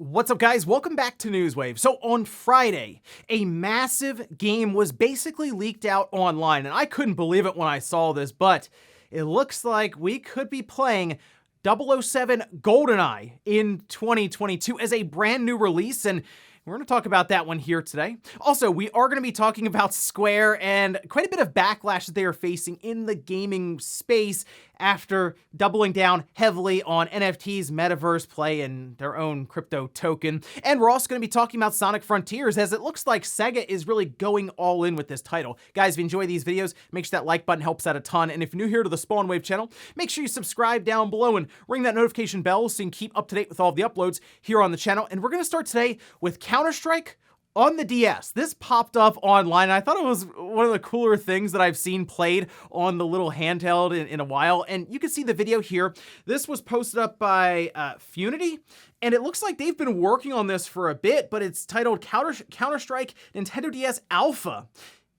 What's up, guys? Welcome back to Newswave. So on Friday, a massive game was basically leaked out online, and I couldn't believe it when I saw this, but it looks like we could be playing 007 Goldeneye in 2022 as a brand new release, and we're going to talk about that one here today. Also, we are going to be talking about Square and quite a bit of backlash that they are facing in the gaming space after doubling down heavily on NFTs, Metaverse play, and their own crypto token. And we're also going to be talking about Sonic Frontiers, as it looks like Sega is really going all in with this title. Guys, if you enjoy these videos, make sure that like button helps out a ton. And if you're new here to the Spawn Wave channel, make sure you subscribe down below and ring that notification bell so you can keep up to date with all of the uploads here on the channel. And we're going to start today with Counter-Strike on the DS. This popped up online, and I thought it was one of the cooler things that I've seen played on the little handheld in a while, and you can see the video here. This was posted up by Funity, and it looks like they've been working on this for a bit, but it's titled Counter-Strike Nintendo DS Alpha.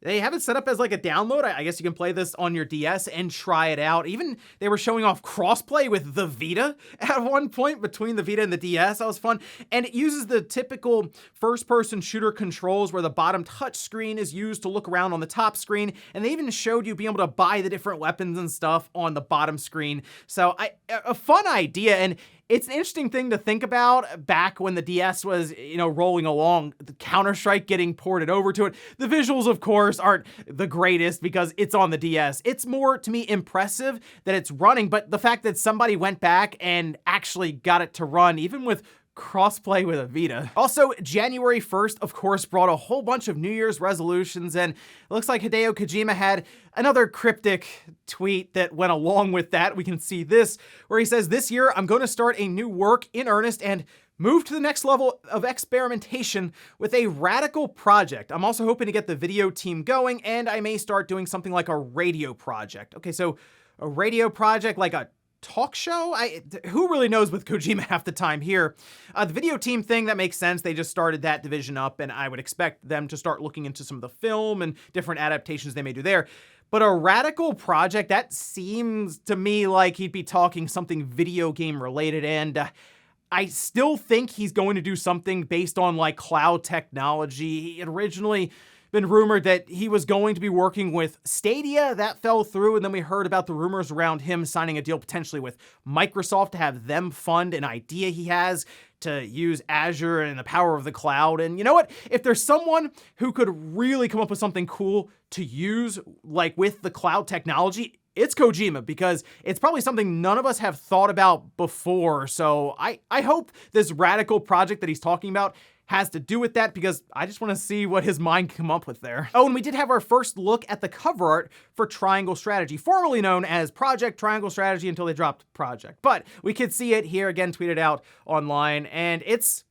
They have it set up as like a download. I guess you can play this on your DS and try it out. Even they were showing off crossplay with the Vita at one point between the Vita and the DS. That was fun. And it uses the typical first-person shooter controls where the bottom touch screen is used to look around on the top screen. And they even showed you being able to buy the different weapons and stuff on the bottom screen. So a fun idea. And it's an interesting thing to think about back when the DS was, rolling along, the Counter-Strike getting ported over to it. The visuals, of course, aren't the greatest because it's on the DS. It's more, to me, impressive that it's running, but the fact that somebody went back and actually got it to run, even with crossplay with a Vita. Also, January 1st, of course, brought a whole bunch of New Year's resolutions, and it looks like Hideo Kojima had another cryptic tweet that went along with that. We can see this, where he says, "This year, I'm going to start a new work in earnest and move to the next level of experimentation with a radical project. I'm also hoping to get the video team going, and I may start doing something like a radio project." Okay, so a radio project, like a talk show? Who really knows with Kojima half the time here? The video team thing, that makes sense. They just started that division up, and I would expect them to start looking into some of the film and different adaptations they may do there. But a radical project, that seems to me like he'd be talking something video game related, and I still think he's going to do something based on like cloud technology. He had originally been rumored that he was going to be working with Stadia. That fell through, and then we heard about the rumors around him signing a deal potentially with Microsoft to have them fund an idea he has to use Azure and the power of the cloud. And you know what? If there's someone who could really come up with something cool to use, like with the cloud technology, it's Kojima, because it's probably something none of us have thought about before. So I hope this radical project that he's talking about has to do with that, because I just want to see what his mind can come up with there. Oh, and we did have our first look at the cover art for Triangle Strategy, formerly known as Project Triangle Strategy until they dropped Project. But we could see it here again, tweeted out online, and it's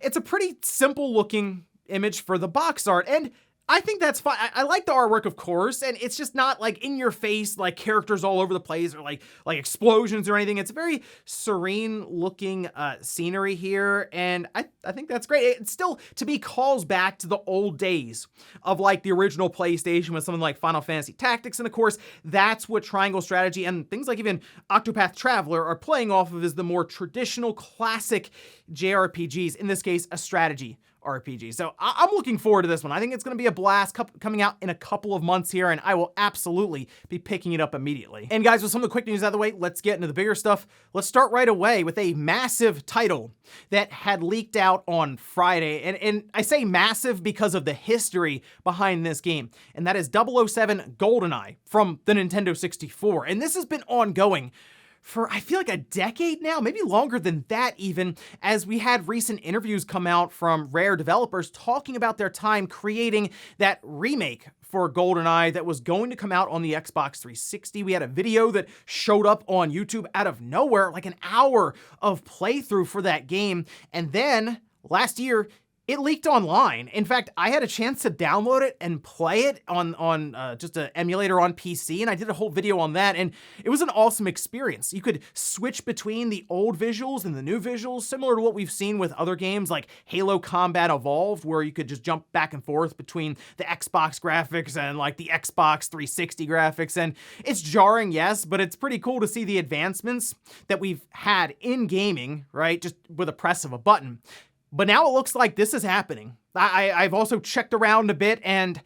a pretty simple looking image for the box art, and I think that's fine. I like the artwork, of course, and it's just not like in your face, like characters all over the place or like explosions or anything. It's a very serene looking scenery here, and I think that's great. It still, to me, calls back to the old days of like the original PlayStation with something like Final Fantasy Tactics, and of course, that's what Triangle Strategy and things like even Octopath Traveler are playing off of, is the more traditional classic JRPGs, in this case, a strategy RPG. So I'm looking forward to this one. I think it's going to be a blast coming out in a couple of months here, and I will absolutely be picking it up immediately. And guys, with some of the quick news out of the way, let's get into the bigger stuff. Let's start right away with a massive title that had leaked out on Friday. And I say massive because of the history behind this game, and that is 007 Goldeneye from the Nintendo 64. And this has been ongoing for, I feel like, a decade now, maybe longer than that even, as we had recent interviews come out from Rare developers talking about their time creating that remake for Goldeneye that was going to come out on the Xbox 360. We had a video that showed up on YouTube out of nowhere, like an hour of playthrough for that game, and then last year, it leaked online. In fact, I had a chance to download it and play it on just an emulator on PC, and I did a whole video on that, and it was an awesome experience. You could switch between the old visuals and the new visuals, similar to what we've seen with other games like Halo Combat Evolved, where you could just jump back and forth between the Xbox graphics and like the Xbox 360 graphics. And it's jarring, yes, but it's pretty cool to see the advancements that we've had in gaming, right? Just with a press of a button. But now it looks like this is happening. I've also checked around a bit, and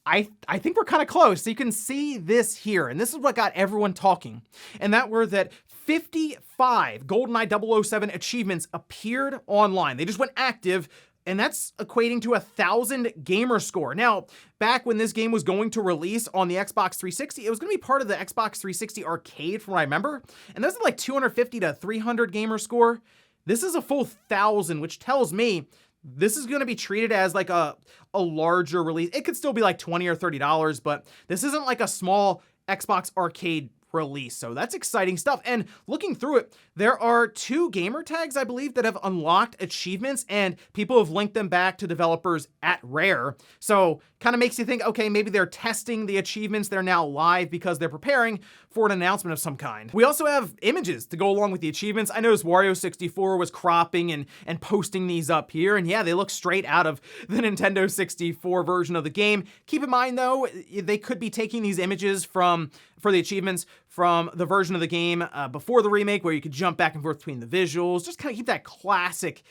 I think we're kind of close. So you can see this here, and this is what got everyone talking. And that were that 55 GoldenEye 007 achievements appeared online. They just went active, and that's equating to 1,000 gamer score. Now, back when this game was going to release on the Xbox 360, it was going to be part of the Xbox 360 arcade from what I remember. And those are like 250 to 300 gamer score. This is a full 1,000, which tells me this is going to be treated as like a larger release. It could still be like $20 or $30, but this isn't like a small Xbox arcade release. So that's exciting stuff. And looking through it, there are 2 gamer tags, I believe, that have unlocked achievements, and people have linked them back to developers at Rare. So kind of makes you think, okay, maybe they're testing the achievements. They're now live because they're preparing for an announcement of some kind. We also have images to go along with the achievements. I noticed Wario64 was cropping and posting these up here. And yeah, they look straight out of the Nintendo 64 version of the game. Keep in mind though, they could be taking these images for the achievements from the version of the game before the remake, where you could jump back and forth between the visuals. Just kind of keep that classic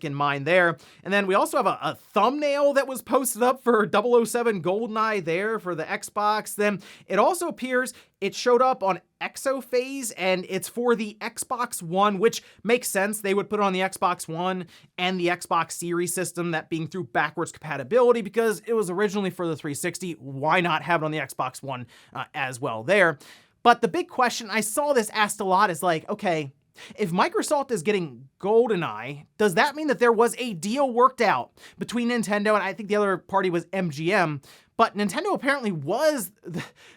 in mind there. And then we also have a thumbnail that was posted up for 007 GoldenEye there for the Xbox. Then it also appears it showed up on Exophase, and it's for the Xbox One, which makes sense. They would put it on the Xbox One and the Xbox Series system, that being through backwards compatibility, because it was originally for the 360. Why not have it on the Xbox One as well there? But the big question, I saw this asked a lot, is like, okay, if Microsoft is getting GoldenEye, does that mean that there was a deal worked out between Nintendo, and I think the other party was MGM, but Nintendo apparently was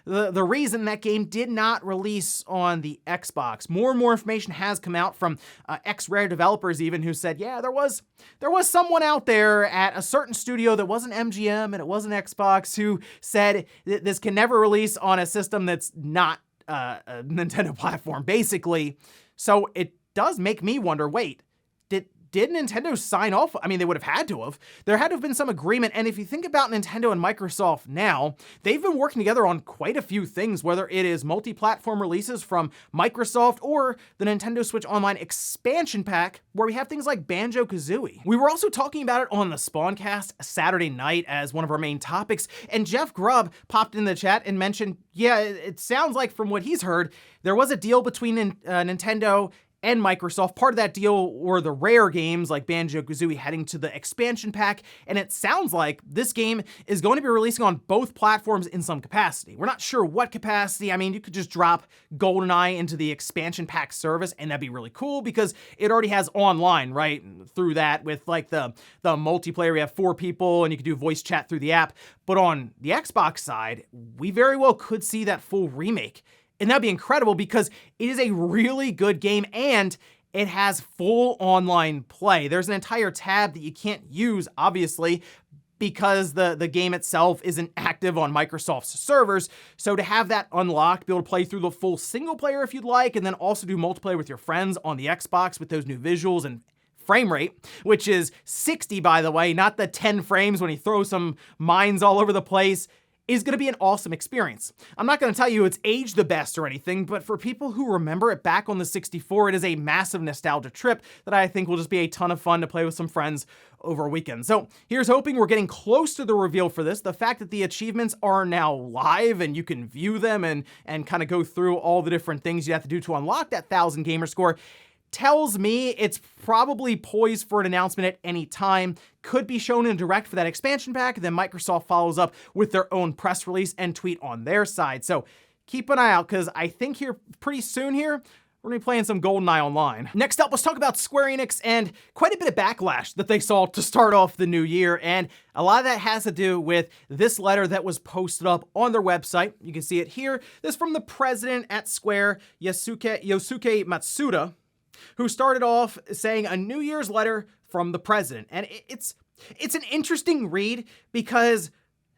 the reason that game did not release on the Xbox. More and more information has come out from ex-Rare developers even, who said, yeah, there was someone out there at a certain studio that wasn't MGM and it wasn't Xbox who said this can never release on a system that's not a Nintendo platform, basically. So it does make me wonder, wait, did Nintendo sign off? I mean, they would have had to have. There had to have been some agreement. And if you think about Nintendo and Microsoft now, they've been working together on quite a few things, whether it is multi-platform releases from Microsoft or the Nintendo Switch Online expansion pack, where we have things like Banjo-Kazooie. We were also talking about it on the Spawncast Saturday night as one of our main topics, and Jeff Grubb popped in the chat and mentioned, yeah, it sounds like from what he's heard, there was a deal between Nintendo and Microsoft. Part of that deal were the Rare games like Banjo-Kazooie heading to the expansion pack, and it sounds like this game is going to be releasing on both platforms in some capacity. We're not sure what capacity. I mean, you could just drop GoldenEye into the expansion pack service, and that'd be really cool because it already has online, right? Through that with like the multiplayer, we have 4 people and you can do voice chat through the app. But on the Xbox side, we very well could see that full remake. And that'd be incredible because it is a really good game and it has full online play. There's an entire tab that you can't use, obviously, because the game itself isn't active on Microsoft's servers. So to have that unlocked, be able to play through the full single player if you'd like, and then also do multiplayer with your friends on the Xbox with those new visuals and frame rate, which is 60, by the way, not the 10 frames when you throw some mines all over the place, is going to be an awesome experience. I'm not going to tell you it's aged the best or anything, but for people who remember it back on the 64, it is a massive nostalgia trip that I think will just be a ton of fun to play with some friends over a weekend. So here's hoping. We're getting close to the reveal for this. The fact that the achievements are now live and you can view them and kind of go through all the different things you have to do to unlock that 1,000 gamer score tells me it's probably poised for an announcement at any time. Could be shown in direct for that expansion pack, then Microsoft follows up with their own press release and tweet on their side. So keep an eye out, because I think here pretty soon here, we're gonna be playing some GoldenEye online. Next up, let's talk about Square Enix and quite a bit of backlash that they saw to start off the new year. And a lot of that has to do with this letter that was posted up on their website. You can see it here. This is from the president at Square, Yosuke Matsuda, who started off saying a New Year's letter from the president. And it's an interesting read because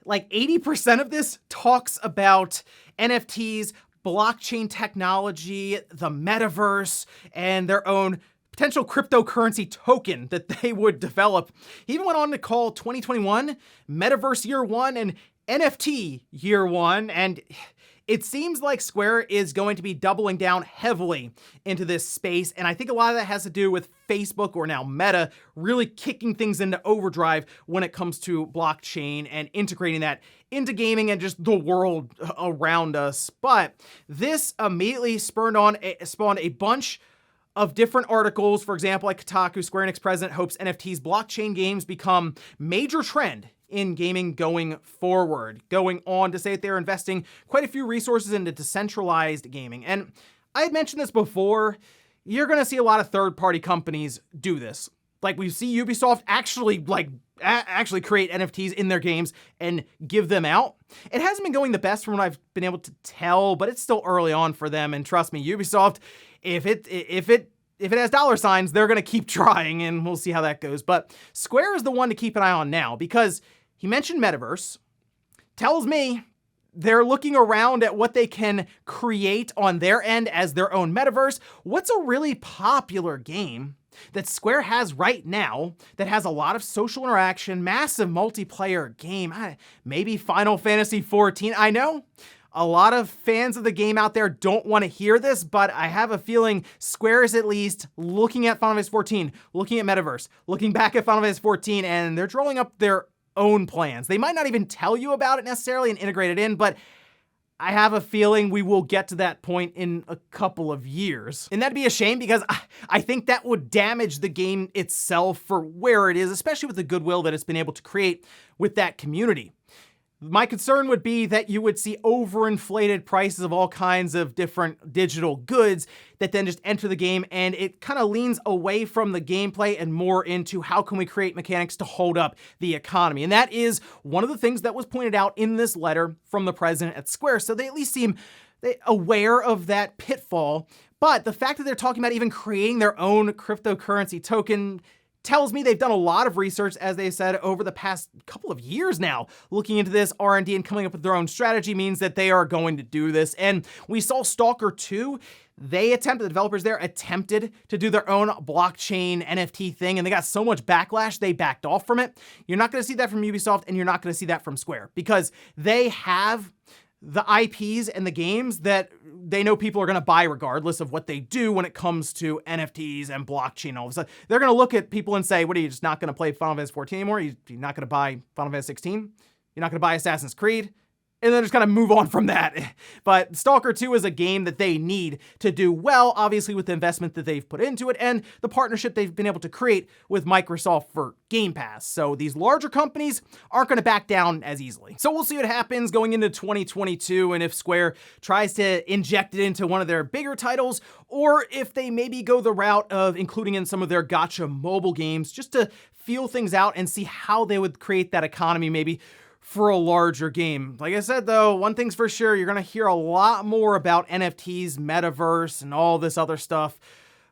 like 80% of this talks about NFTs, blockchain technology, the metaverse, and their own potential cryptocurrency token that they would develop. He even went on to call 2021 Metaverse Year 1 and NFT Year 1, and It seems like Square is going to be doubling down heavily into this space, and I think a lot of that has to do with Facebook, or now Meta, really kicking things into overdrive when it comes to blockchain and integrating that into gaming and just the world around us. But this immediately spawned a bunch of different articles. For example, like Kotaku, Square Enix president hopes NFTs blockchain games become major trend in gaming going forward, going on to say that they're investing quite a few resources into decentralized gaming. And I had mentioned this before, you're gonna see a lot of third-party companies do this. Like we see Ubisoft actually actually create NFTs in their games and give them out. It hasn't been going the best from what I've been able to tell, but it's still early on for them. And trust me, Ubisoft, if it has dollar signs, they're gonna keep trying, and we'll see how that goes. But Square is the one to keep an eye on now, because he mentioned Metaverse, tells me they're looking around at what they can create on their end as their own metaverse. What's a really popular game that Square has right now that has a lot of social interaction, massive multiplayer game? Maybe Final Fantasy XIV. I know a lot of fans of the game out there don't want to hear this, but I have a feeling Square is at least looking at Final Fantasy XIV, looking at Metaverse, looking back at Final Fantasy XIV, and they're drawing up their own plans. They might not even tell you about it necessarily and integrate it in, but I have a feeling we will get to that point in a couple of years. And that'd be a shame, because I think that would damage the game itself for where it is, especially with the goodwill that it's been able to create with that community. My concern would be that you would see overinflated prices of all kinds of different digital goods that then just enter the game, and it kind of leans away from the gameplay and more into how can we create mechanics to hold up the economy. And that is one of the things that was pointed out in this letter from the president at Square, so they at least seem aware of that pitfall. But the fact that they're talking about even creating their own cryptocurrency token tells me they've done a lot of research, as they said, over the past couple of years now, looking into this R&D and coming up with their own strategy means that they are going to do this. And we saw Stalker 2, the developers there attempted to do their own blockchain NFT thing, and they got so much backlash, they backed off from it. You're not gonna see that from Ubisoft, and you're not gonna see that from Square, because they have the IPs and the games that they know people are going to buy regardless of what they do when it comes to NFTs and blockchain. All of a sudden, they're going to look at people and say, what, are you just not going to play Final Fantasy XIV anymore? You're not going to buy Final Fantasy 16? You're not going to buy Assassin's Creed? And then just kind of move on from that. But Stalker 2 is a game that they need to do well, obviously with the investment that they've put into it and the partnership they've been able to create with Microsoft for Game Pass. So these larger companies aren't going to back down as easily. So we'll see what happens going into 2022, and if Square tries to inject it into one of their bigger titles, or if they maybe go the route of including in some of their gacha mobile games just to feel things out and see how they would create that economy maybe for a larger game. Like I said, though, one thing's for sure, you're going to hear a lot more about NFTs, Metaverse, and all this other stuff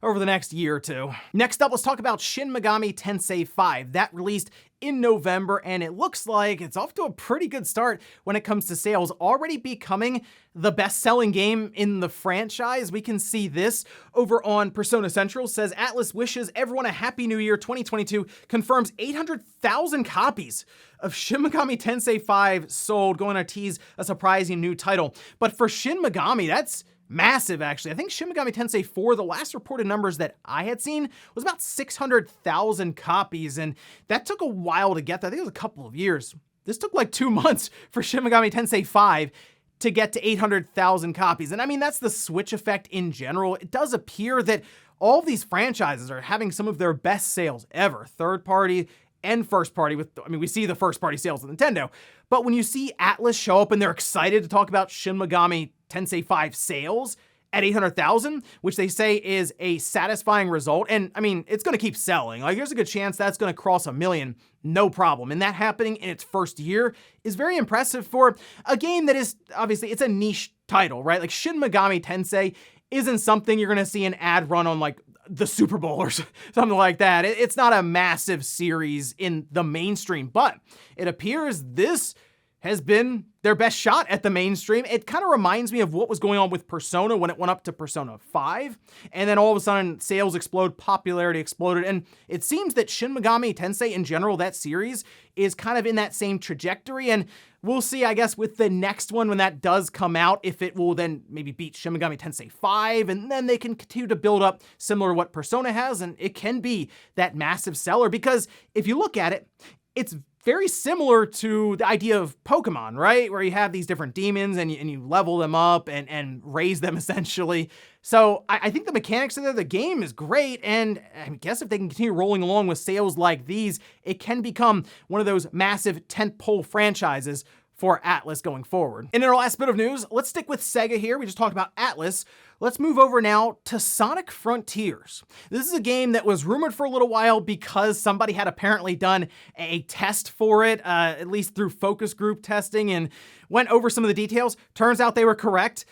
over the next year or two. Next up, let's talk about Shin Megami Tensei 5. That released in November, and it looks like it's off to a pretty good start when it comes to sales, already becoming the best-selling game in the franchise. We can see this over on Persona Central. Says Atlas wishes everyone a happy new year 2022, confirms 800,000 copies of Shin Megami Tensei 5 sold, going to tease a surprising new title. But for Shin Megami, that's massive, actually. I think Shin Megami Tensei 4, the last reported numbers that I had seen, was about 600,000 copies, and that took a while to get that. I think it was a couple of years. This took like 2 months for Shin Megami Tensei 5 to get to 800,000 copies. And I mean, that's the Switch effect in general. It does appear that all of these franchises are having some of their best sales ever, third party and first party. We see the first party sales of Nintendo, but when you see Atlas show up and they're excited to talk about Shin Megami Tensei 5 sales at 800,000, which they say is a satisfying result. And I mean, it's going to keep selling. Like, there's a good chance that's going to cross 1 million, no problem. And that happening in its first year is very impressive for a game that is, obviously, it's a niche title, right? Like, Shin Megami Tensei isn't something you're going to see an ad run on like the Super Bowl or something like that. It's not a massive series in the mainstream, but it appears this has been their best shot at the mainstream. It kind of reminds me of what was going on with Persona when it went up to Persona 5, and then all of a sudden sales explode, popularity exploded, and it seems that Shin Megami Tensei in general, that series, is kind of in that same trajectory, and we'll see, I guess, with the next one when that does come out, if it will then maybe beat Shin Megami Tensei 5, and then they can continue to build up similar to what Persona has, and it can be that massive seller, because if you look at it, it's very similar to the idea of Pokemon, right? Where you have these different demons and you level them up and raise them essentially. So I think the mechanics of the game is great. And I guess if they can continue rolling along with sales like these, it can become one of those massive tentpole franchises for Atlus going forward. And in our last bit of news, let's stick with Sega here. We just talked about Atlus. Let's move over now to Sonic Frontiers. This is a game that was rumored for a little while because somebody had apparently done a test for it, at least through focus group testing, and went over some of the details. Turns out they were correct.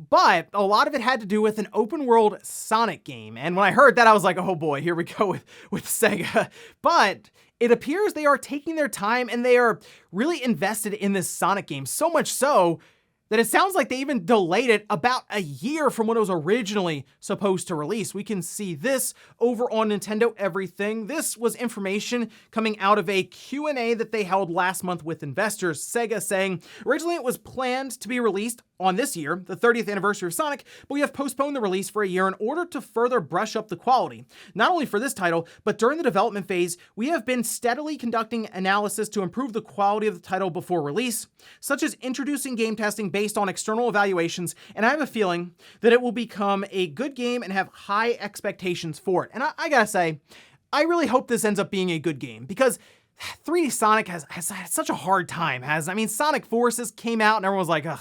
But a lot of it had to do with an open world Sonic game. And when I heard that, I was like, oh boy, here we go with Sega. But it appears they are taking their time and they are really invested in this Sonic game. So much so that it sounds like they even delayed it about a year from when it was originally supposed to release. We can see this over on Nintendo Everything. This was information coming out of a Q&A that they held last month with investors. Sega saying, originally it was planned to be released on this year, the 30th anniversary of Sonic, but we have postponed the release for a year in order to further brush up the quality. Not only for this title, but during the development phase, we have been steadily conducting analysis to improve the quality of the title before release, such as introducing game testing based on external evaluations, and I have a feeling that it will become a good game and have high expectations for it. And I gotta say, I really hope this ends up being a good game, because 3D Sonic has had such a hard time. I mean, Sonic Forces came out and everyone was like, ugh,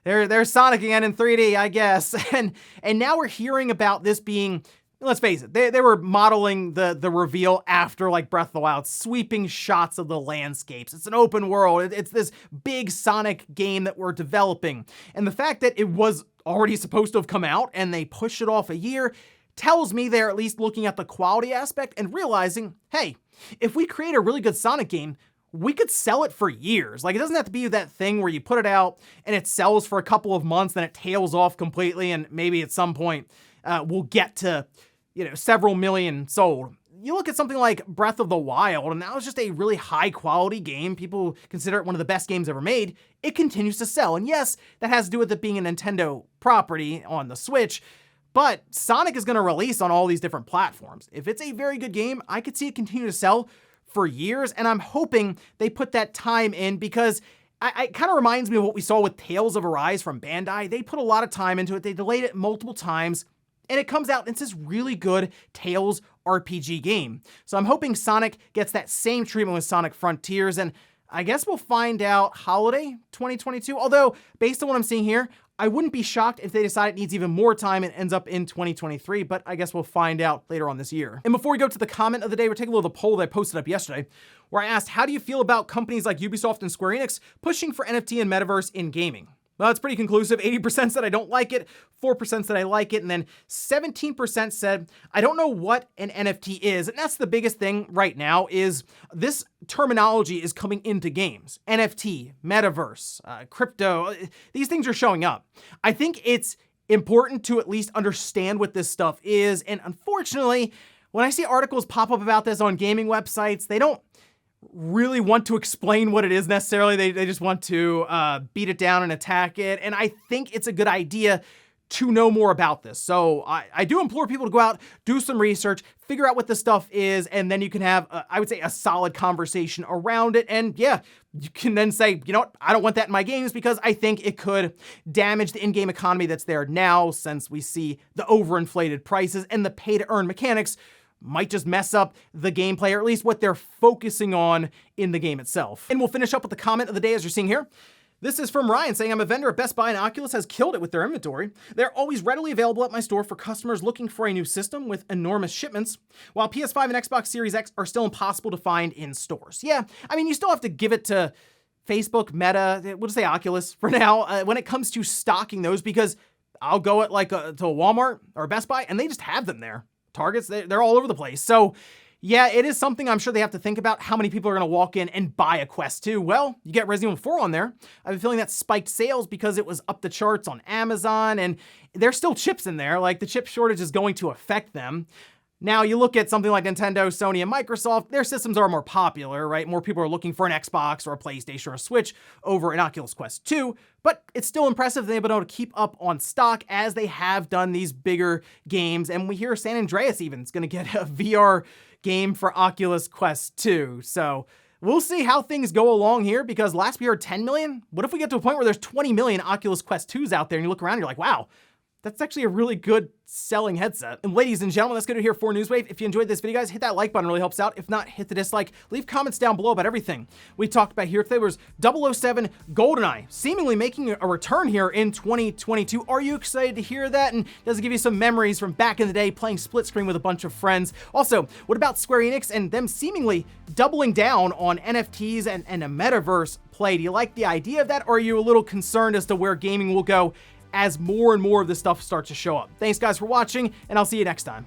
there's Sonic again in 3D, I guess. And now we're hearing about this being, let's face it, they were modeling the reveal after like Breath of the Wild, sweeping shots of the landscapes. It's an open world. It's this big Sonic game that we're developing. And the fact that it was already supposed to have come out and they pushed it off a year tells me they're at least looking at the quality aspect and realizing, hey, if we create a really good Sonic game, we could sell it for years. Like, it doesn't have to be that thing where you put it out and it sells for a couple of months, then it tails off completely, and maybe at some point we'll get to, several million sold. You look at something like Breath of the Wild, and that was just a really high quality game. People consider it one of the best games ever made. It continues to sell. And yes, that has to do with it being a Nintendo property on the Switch, but Sonic is going to release on all these different platforms. If it's a very good game, I could see it continue to sell for years, and I'm hoping they put that time in, because it kind of reminds me of what we saw with Tales of Arise from Bandai. They put a lot of time into it. They delayed it multiple times, and it comes out and it's this really good Tales RPG game. So I'm hoping Sonic gets that same treatment with Sonic Frontiers, and I guess we'll find out holiday 2022. Although, based on what I'm seeing here, I wouldn't be shocked if they decide it needs even more time and ends up in 2023, but I guess we'll find out later on this year. And before we go to the comment of the day, we're taking a look at the poll that I posted up yesterday, where I asked, how do you feel about companies like Ubisoft and Square Enix pushing for NFT and Metaverse in gaming? Well, it's pretty conclusive. 80% said I don't like it, 4% said I like it, and then 17% said I don't know what an NFT is. And that's the biggest thing right now, is this terminology is coming into games. NFT, Metaverse, crypto, these things are showing up. I think it's important to at least understand what this stuff is, and unfortunately, when I see articles pop up about this on gaming websites, they don't really want to explain what it is necessarily. They just want to beat it down and attack it. And I think it's a good idea to know more about this. So I do implore people to go out, do some research, figure out what this stuff is, and then you can have, I would say, a solid conversation around it. And yeah, you can then say, you know what, I don't want that in my games, because I think it could damage the in-game economy that's there now, since we see the overinflated prices and the pay-to-earn mechanics might just mess up the gameplay, or at least what they're focusing on in the game itself. And we'll finish up with the comment of the day, as you're seeing here. This is from Ryan saying, I'm a vendor at Best Buy and Oculus has killed it with their inventory. They're always readily available at my store for customers looking for a new system with enormous shipments, while PS5 and Xbox Series X are still impossible to find in stores. Yeah, I mean, you still have to give it to Facebook, Meta, we'll just say Oculus for now, when it comes to stocking those, because I'll go at to a Walmart or a Best Buy and they just have them there. Targets, they're all over the place. So Yeah, it is something I'm sure they have to think about, how many people are going to walk in and buy a Quest 2. Well, you get Resident Evil 4 on there. I have a feeling that spiked sales because it was up the charts on Amazon, and there's still chips in there. Like, the chip shortage is going to affect them. Now, you look at something like Nintendo, Sony, and Microsoft, their systems are more popular, right? More people are looking for an Xbox or a PlayStation or a Switch over an Oculus Quest 2, but it's still impressive they've been able to keep up on stock as they have done these bigger games. And we hear San Andreas even is going to get a VR game for Oculus Quest 2. So we'll see how things go along here, because last we heard 10 million. What if we get to a point where there's 20 million Oculus Quest 2s out there and you look around and you're like, wow, that's actually a really good selling headset. And ladies and gentlemen, that's going to do here for Newswave. If you enjoyed this video, guys, hit that like button, really helps out. If not, hit the dislike. Leave comments down below about everything we talked about here today. Was 007 Goldeneye seemingly making a return here in 2022. Are you excited to hear that? And does it give you some memories from back in the day playing split screen with a bunch of friends? Also, what about Square Enix and them seemingly doubling down on NFTs and a metaverse play? Do you like the idea of that, or are you a little concerned as to where gaming will go as more and more of this stuff starts to show up? Thanks guys for watching, and I'll see you next time.